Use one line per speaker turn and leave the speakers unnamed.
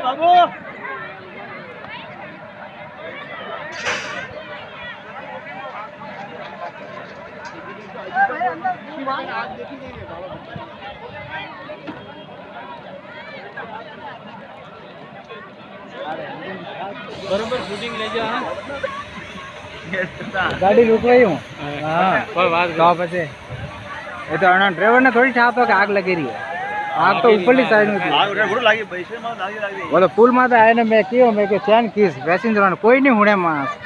बाबू बरोबर शूटिंग ले जा
गाड़ी रुकवाई हूँ। हाँ कोई बात नहीं। ये तो ड्राइवर ने थोड़ी छाप के आग लगी रही है। आग तो ऊपरली साइड में थी। वो तो पुल में तो आए ना मैं क्यों मैं चैन कीस पैसेंजर कोई नहीं हुणे मास